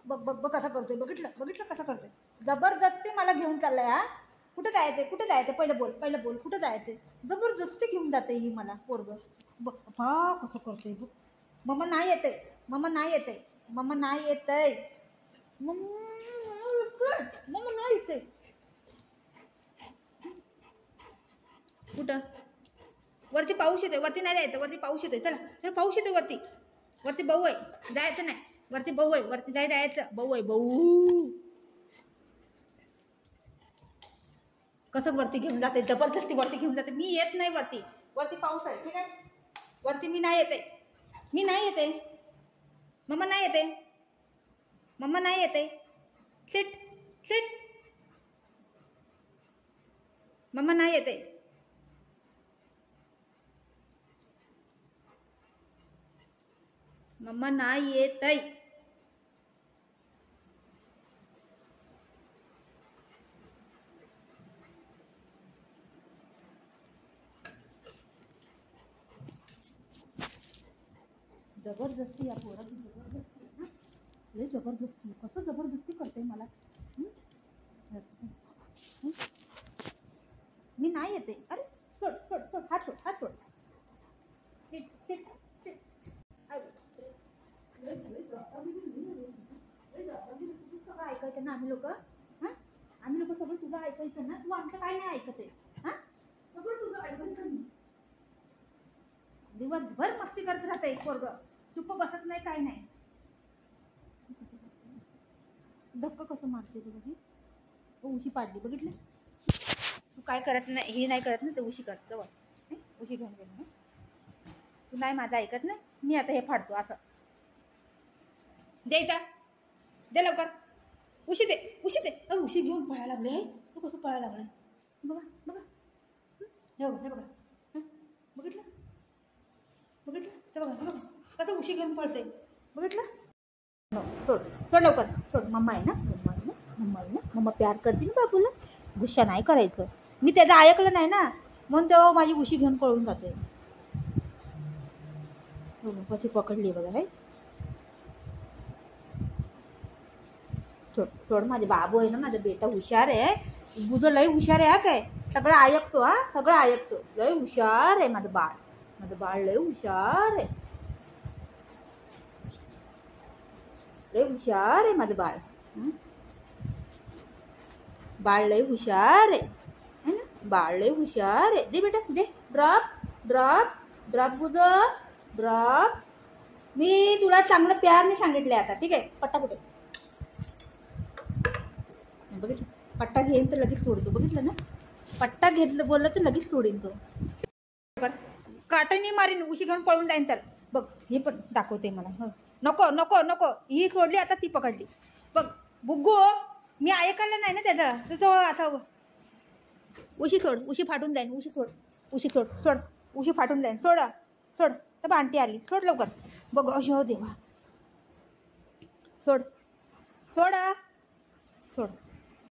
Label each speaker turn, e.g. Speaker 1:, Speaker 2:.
Speaker 1: बघ बघ बघ कसा करतोय, बघितलं बघितलं कसा करतोय. जबरदस्ती मला घेऊन चाललाय. हा कुठे जायचंय, कुठे जायचंय, पहिलं बोल कुठं जायचंय. जबरदस्ती घेऊन जाते ही मला पोरग. बघ पा कसं करतोय बघ. मम्मा नाही येते, मम्मा नाही येते, मम्मा नाही येतय, मम्मा नाही येते. कुठं वरती पाऊस येतोय, वरती नाही जायचं, वरती पाऊस येतोय. चला चला पाऊस येतोय वरती, वरती भाऊ आहे, जायचं नाही. वरती भाऊ आहे, वरती जायचं. भाऊ आहे, भाऊ. कसं वरती घेऊन जाते, जबरदस्ती वरती घेऊन जाते. मी येत नाही वरती, वरती पाऊस आहे. ठीक आहे, वरती मी नाही येते, मी नाही येते. मम्मा नाही येते, मम्मा नाही येते. सिट सिट, मम्मा नाही येते. मम्मा नाही येत आहे. जबरदस्ती या पोराची, जबरदस्ती ना, लय जबरदस्ती. कसं जबरदस्ती करते मला. मी नाही येते. अरे सोड सोड सोड, हात सोड, हात सोड. Sit sit sit. सगळं ऐकायचं ना आम्ही लोक. हां आम्ही लोक सगळं तुझं ऐकायचं ना. तू आमचं काय नाही ऐकत आहे. हां सगळं तुझं ऐकायचं नाही. दिवसभर मस्ती करत राहते पोरग, चुप्प बसत नाही, काय नाही. धक्का कसं मारते तुला हे. उशी पाडली बघितलं. तू काय करत नाही, हे नाही करत ना, ते उशी करत जवळ उशी घेऊन गेली. तू नाही माझं ऐकत ना, मी आता हे फाडतो असं. दे इथं, दे लवकर. उशी दे, उशी दे. उशी घेऊन पळायला लागले. हे तू कसं पळायला लागलाय बघा बघा. हे बघा, हे बघा, बघितलं बघितलं. ते बघा बघा कसं उशी घेऊन पळते, बघितलं. सोड सोड लवकर सोड. मम्मा आहे ना, मम्मा आहे ना, मम्मा आहे ना. मम्मा प्यार करते ना बाबूला, गुस्सा नाही करायचं. मी त्याचं ऐकलं नाही ना, म्हणून तेव्हा माझी उशी घेऊन पळून जाते. कशी पकडली बघा. हे सोड सोड. माझे बाबू आहे ना, माझा बेटा हुशार आहे. तुझं लय हुशार आहे. हा काय सगळं ऐकतो. हा सगळं ऐकतो. लय हुशार आहे माझं बाळ. माझं बाळ लय हुशार आहे, लय हुशार आहे माझं बाळ. बाळ लय हुशार आहे ना, बाळ लय हुशार आहे. दे बेटा दे. ड्रॉप ड्रॉप ड्रॉप बुजं ड्रॉप. मी तुला चांगलं प्यारने सांगितलंय आता. ठीक आहे, पट्टा कुठे बघितलं. पट्टा घेईन तर लगेच सोडतो, बघितलं ना. पट्टा घेतलं बोललं तर लगेच सोडीन तो. काटाने मारीन, उशी घेऊन पळून जाईन तर. बघ हे पण दाखवते मला. नको नको नको, ही सोडली आता ती पकडली. बघ बुग्गू, मी ऐकायला नाही ना त्याचं. तो असं उशी सोड, उशी फाटून जाईन. उशी सोड, उशी सोड सोड, उशी फाटून जाईन. सोड सोड. तर आंटी आली, सोड लवकर. बघ अशो देवा, सोड सोड सोड.